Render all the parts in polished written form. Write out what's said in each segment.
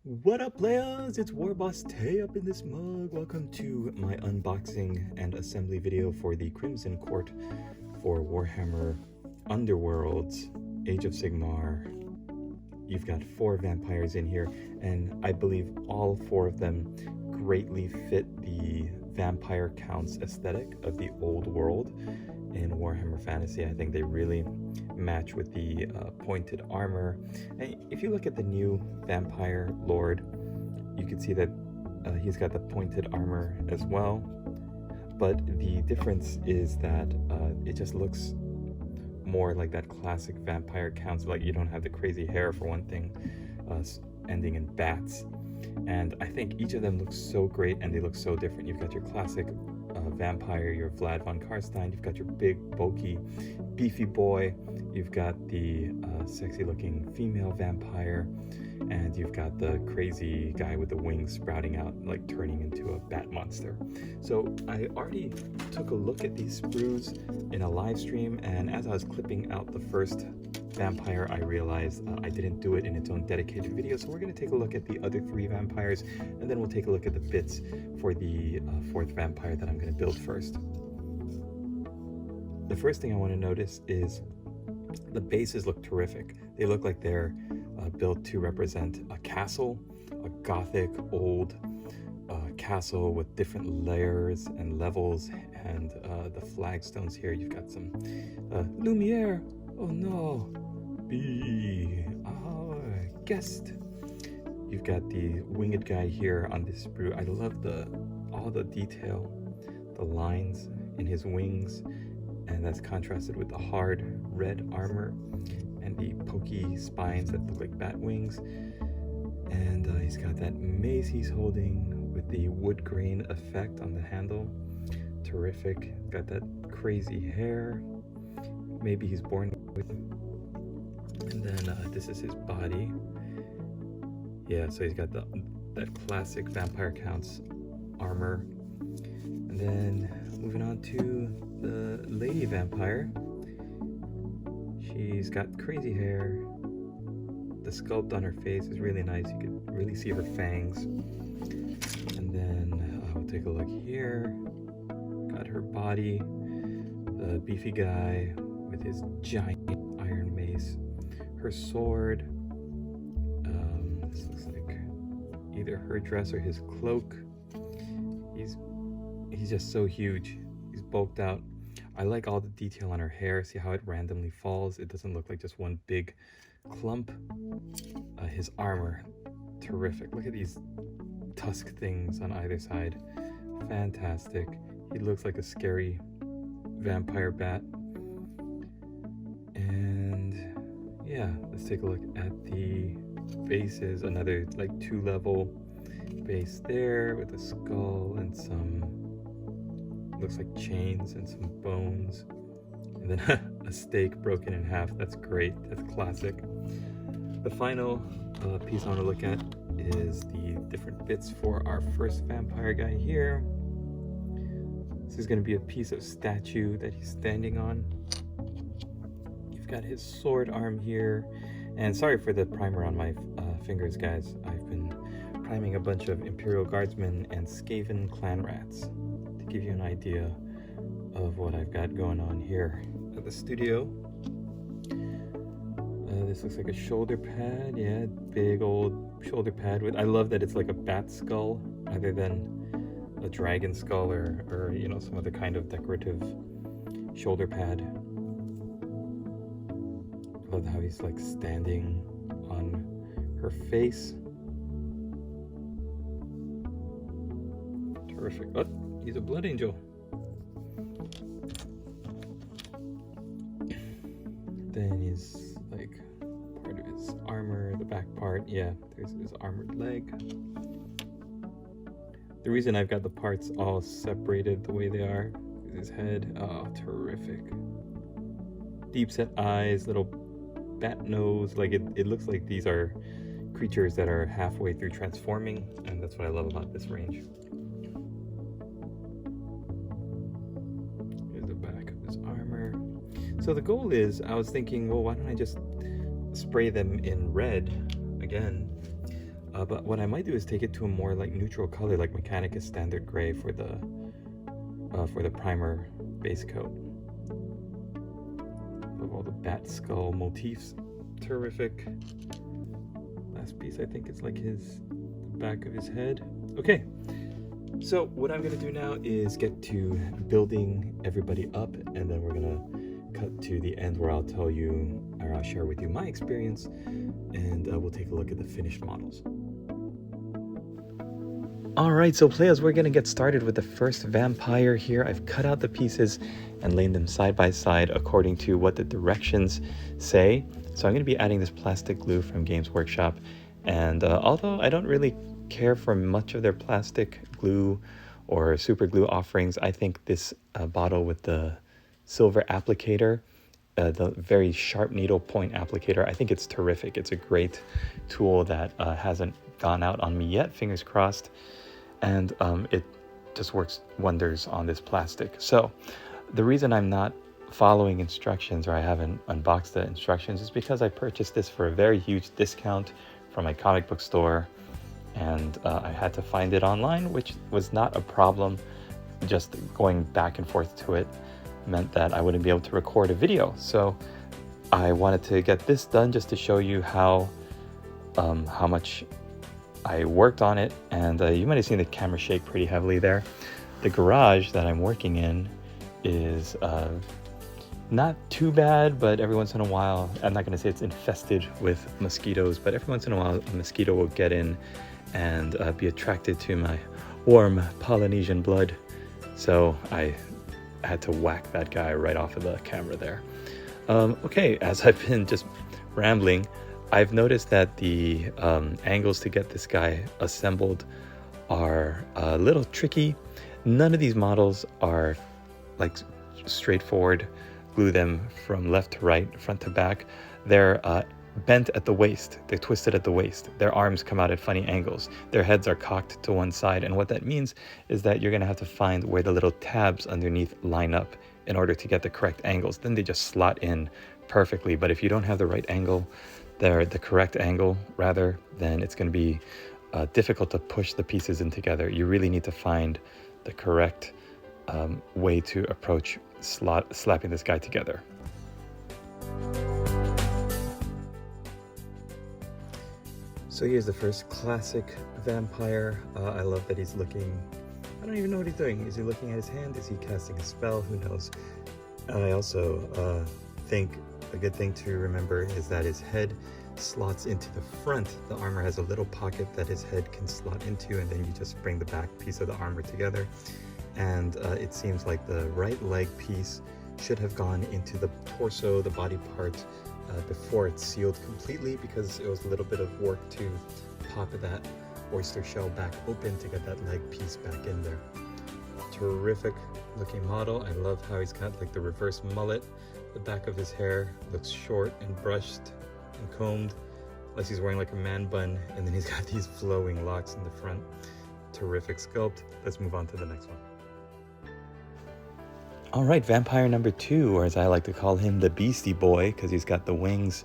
What up, players? It's Warboss Tay up in this mug. Welcome to my unboxing and assembly video for the Crimson Court for Warhammer Underworlds, Age of Sigmar. You've got 4 vampires in here, and I believe all 4 of them greatly fit the vampire counts aesthetic of the old world in Warhammer Fantasy. I think they really match with the pointed armor. And if you look at the new vampire lord, you can see that he's got the pointed armor as well, but the difference is that it just looks more like that classic vampire counts. Like, you don't have the crazy hair for one thing, ending in bats, and I think each of them looks so great and they look so different. You've got your classic vampire, your Vlad von Karstein. You've got your big, bulky, beefy boy. You've got the sexy looking female vampire, and you've got the crazy guy with the wings sprouting out, like turning into a bat monster. So I already took a look at these sprues in a live stream, and as I was clipping out the first vampire, I realized I didn't do it in its own dedicated video. So we're going to take a look at the other 3 vampires, and then we'll take a look at the bits for the 4th vampire that I'm going to build first. The first thing I want to notice is the bases look terrific. They look like they're built to represent a castle, a gothic old castle with different layers and levels, and the flagstones here. You've got some Lumiere. Oh no, be our guest. You've got the winged guy here on this sprue. I love all the detail, the lines in his wings, and that's contrasted with the hard red armor and the pokey spines that look like bat wings. And he's got that mace he's holding with the wood grain effect on the handle. Terrific. Got that crazy hair. Maybe he's born with it. And then this is his body. Yeah, so he's got that classic vampire counts armor. And then moving on to the lady vampire. She's got crazy hair. The sculpt on her face is really nice. You can really see her fangs. And then we'll take a look here. Got her body. The beefy guy with his giant iron mace. Her sword. This looks like either her dress or his cloak. He's just so huge. He's bulked out. I like all the detail on her hair. See how it randomly falls? It doesn't look like just one big clump. His armor, terrific. Look at these tusk things on either side. Fantastic. He looks like a scary vampire bat. And yeah, let's take a look at the bases. Another like 2-level base there with a skull and some, looks like chains and some bones, and then a steak broken in half. That's great. That's classic. The final piece I want to look at is the different bits for our first vampire guy here. This is going to be a piece of statue that he's standing on. You've got his sword arm here, and sorry for the primer on my fingers, guys. I've been priming a bunch of Imperial Guardsmen and Skaven clan rats to give you an idea of what I've got going on here at the studio. This looks like a shoulder pad. Yeah, big old shoulder pad with, I love that it's like a bat skull rather than a dragon skull or you know, some other kind of decorative shoulder pad. I love how he's like standing on her face. Terrific. Oh, he's a blood angel. Then he's like part of his armor, the back part. Yeah, there's his armored leg. The reason I've got the parts all separated the way they are is his head. Oh, terrific. Deep set eyes, little bat nose. Like it looks like these are creatures that are halfway through transforming, and that's what I love about this range. Here's the back of his armor. So the goal is, I was thinking, well, why don't I just spray them in red again? But what I might do is take it to a more like neutral color, like Mechanicus Standard Gray for the primer base coat. Of all the bat skull motifs, terrific. Last piece, I think it's like the back of his head. Okay, so what I'm gonna do now is get to building everybody up, and then we're gonna cut to the end where I'll tell you, or I'll share with you my experience, and we'll take a look at the finished models. Alright, so players, we're gonna get started with the first vampire here. I've cut out the pieces and laid them side by side according to what the directions say. So I'm gonna be adding this plastic glue from Games Workshop, and although I don't really care for much of their plastic glue or super glue offerings, I think this bottle with the silver applicator, the very sharp needle point applicator, I think it's terrific. It's a great tool that hasn't gone out on me yet, fingers crossed, and it just works wonders on this plastic. So the reason I'm not following instructions, or I haven't unboxed the instructions, is because I purchased this for a very huge discount from my comic book store, and I had to find it online, which was not a problem. Just going back and forth to it meant that I wouldn't be able to record a video. So I wanted to get this done just to show you how much I worked on it, and you might have seen the camera shake pretty heavily there. The garage that I'm working in is not too bad, but every once in a while, I'm not going to say it's infested with mosquitoes, but every once in a while a mosquito will get in and be attracted to my warm Polynesian blood. So I had to whack that guy right off of the camera there. Okay, as I've been just rambling, I've noticed that the angles to get this guy assembled are a little tricky. None of these models are like straightforward, glue them from left to right, front to back. They're bent at the waist, they're twisted at the waist. Their arms come out at funny angles. Their heads are cocked to one side, and what that means is that you're gonna have to find where the little tabs underneath line up in order to get the correct angles. Then they just slot in perfectly, but if you don't have the right angle, the correct angle rather, then it's gonna be difficult to push the pieces in together. You really need to find the correct way to approach slapping this guy together. So here's the first classic vampire. I love that he's looking, I don't even know what he's doing. Is he looking at his hand? Is he casting a spell? Who knows? I also think a good thing to remember is that his head slots into the front. The armor has a little pocket that his head can slot into, and then you just bring the back piece of the armor together. And it seems like the right leg piece should have gone into the torso, the body part, before it's sealed completely, because it was a little bit of work to pop that oyster shell back open to get that leg piece back in there. Terrific looking model. I love how he's got like the reverse mullet. The back of his hair looks short and brushed and combed, unless he's wearing like a man bun, and then he's got these flowing locks in the front. Terrific sculpt. Let's move on to the next one. All right, vampire number 2, or as I like to call him, the Beastie Boy, because he's got the wings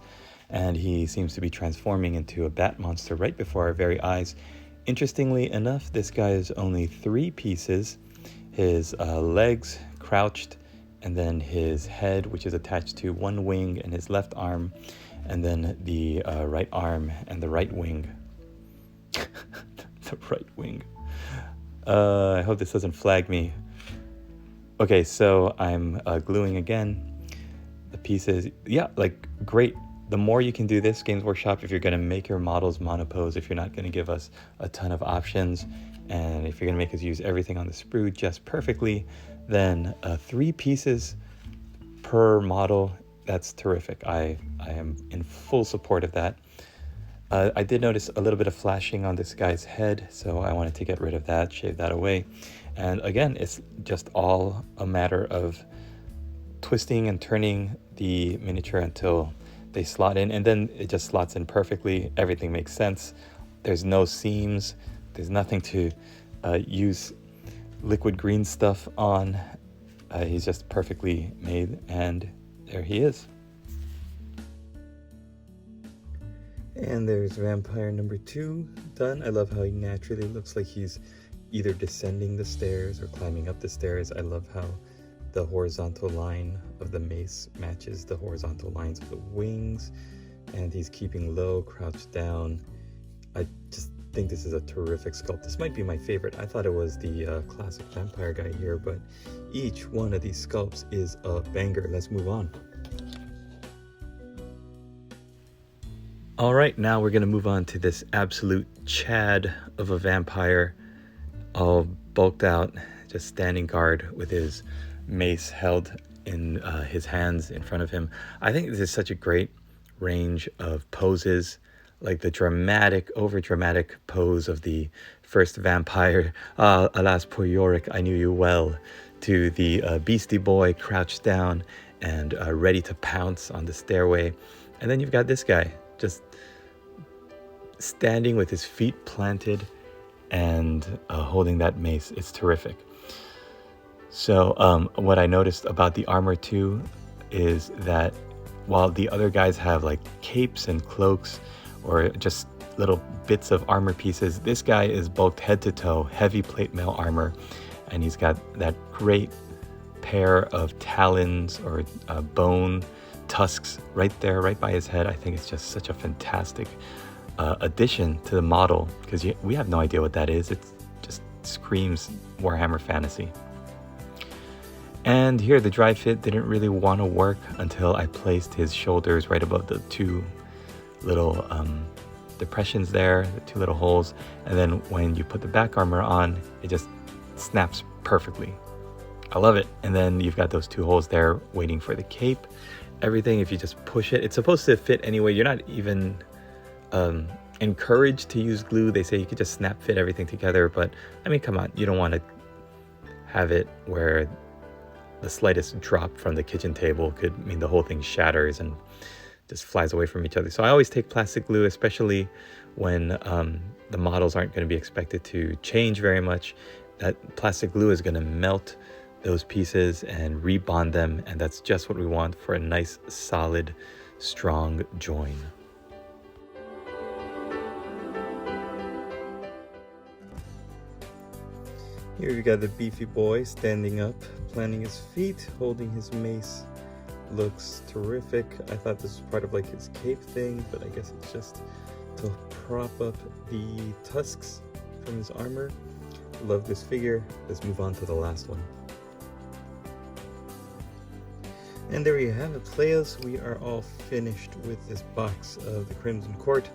and he seems to be transforming into a bat monster right before our very eyes. Interestingly enough, this guy is only 3 pieces. His legs crouched, and then his head, which is attached to one wing, and his left arm, and then the right arm and the right wing. The right wing. I hope this doesn't flag me. Okay, so I'm gluing again the pieces. Yeah, like great. The more you can do this, Games Workshop, if you're going to make your models monopose, if you're not going to give us a ton of options, and if you're going to make us use everything on the sprue just perfectly, then 3 pieces per model, that's terrific. I am in full support of that. I did notice a little bit of flashing on this guy's head, so I wanted to get rid of that, shave that away. And again, it's just all a matter of twisting and turning the miniature until they slot in, and then it just slots in perfectly. Everything makes sense. There's no seams. There's nothing to use liquid green stuff on. He's just perfectly made, and there he is. And there's vampire number 2 done. I love how he naturally looks like he's either descending the stairs or climbing up the stairs. I love how the horizontal line of the mace matches the horizontal lines of the wings, and he's keeping low, crouched down. I just think this is a terrific sculpt. This might be my favorite. I thought it was the classic vampire guy here, but each one of these sculpts is a banger. Let's move on. All right, now we're gonna move on to this absolute Chad of a vampire, all bulked out, just standing guard with his mace held in his hands in front of him. I think this is such a great range of poses, like the dramatic, over-dramatic pose of the first vampire, alas poor Yorick, I knew you well, to the beastie boy crouched down and ready to pounce on the stairway. And then you've got this guy, just standing with his feet planted and holding that mace. It's terrific. So what I noticed about the armor too is that while the other guys have like capes and cloaks or just little bits of armor pieces, this guy is bulked head to toe, heavy plate mail armor, and he's got that great pair of talons or bone tusks right there, right by his head. I think it's just such a fantastic addition to the model, because we have no idea what that is. It just screams Warhammer fantasy. And here the dry fit didn't really want to work until I placed his shoulders right above the 2 little depressions there, the 2 little holes, and then when you put the back armor on, it just snaps perfectly. I love it. And then you've got those 2 holes there waiting for the cape. Everything, if you just push it, it's supposed to fit anyway. You're not even encouraged to use glue. They say you could just snap fit everything together, but I mean, come on, you don't want to have it where the slightest drop from the kitchen table could mean the whole thing shatters and just flies away from each other. So I always take plastic glue, especially when the models aren't going to be expected to change very much. That plastic glue is going to melt those pieces and rebond them, and that's just what we want for a nice, solid, strong join. Here we got the beefy boy standing up, planting his feet, holding his mace. Looks terrific. I thought this was part of like his cape thing, but I guess it's just to prop up the tusks from his armor. Love this figure. Let's move on to the last one. And there you have it, players. We are all finished with this box of the Crimson Court.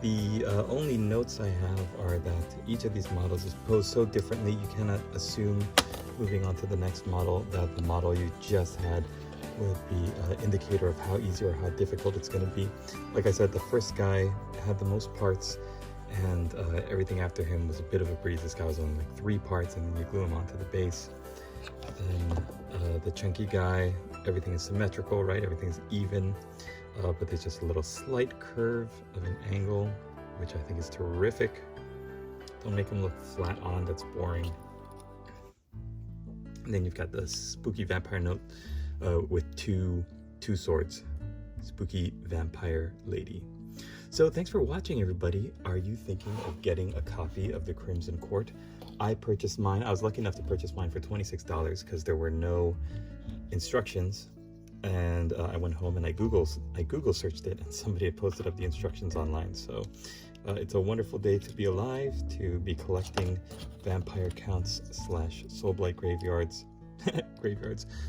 The only notes I have are that each of these models is posed so differently. You cannot assume, moving on to the next model, that the model you just had would be an indicator of how easy or how difficult it's going to be. Like I said, the first guy had the most parts, and everything after him was a bit of a breeze. This guy was only like 3 parts, and then you glue him onto the base. Then the chunky guy, everything is symmetrical, right? Everything is even. But there's just a little slight curve of an angle, which I think is terrific. Don't make them look flat on, that's boring. And then you've got the spooky vampire note with two swords. Spooky vampire lady. So thanks for watching, everybody. Are you thinking of getting a copy of the Crimson Court? I purchased mine. I was lucky enough to purchase mine for $26 because there were no instructions. And I went home and I Google searched it, and somebody had posted up the instructions online. So it's a wonderful day to be alive, to be collecting vampire counts / Soulblight graveyards,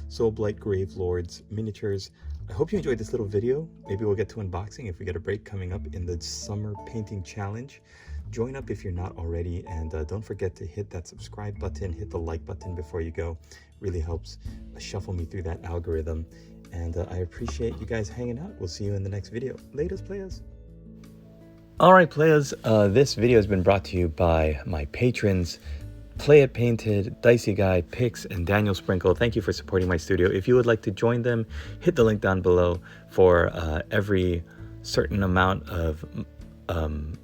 Soulblight Grave Lords miniatures. I hope you enjoyed this little video. Maybe we'll get to unboxing if we get a break coming up in the summer painting challenge. Join up if you're not already, and don't forget to hit that subscribe button, hit the like button before you go. Really helps shuffle me through that algorithm. And I appreciate you guys hanging out. We'll see you in the next video. Laters, players. All right, players. This video has been brought to you by my patrons, Play It Painted, Dicey Guy, Pix, and Daniel Sprinkle. Thank you for supporting my studio. If you would like to join them, hit the link down below. For every certain amount of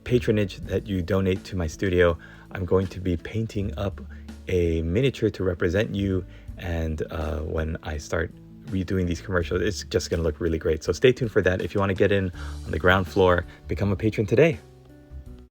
patronage that you donate to my studio, I'm going to be painting up a miniature to represent you. And when I start redoing these commercials. It's just going to look really great. So stay tuned for that. If you want to get in on the ground floor, become a patron today.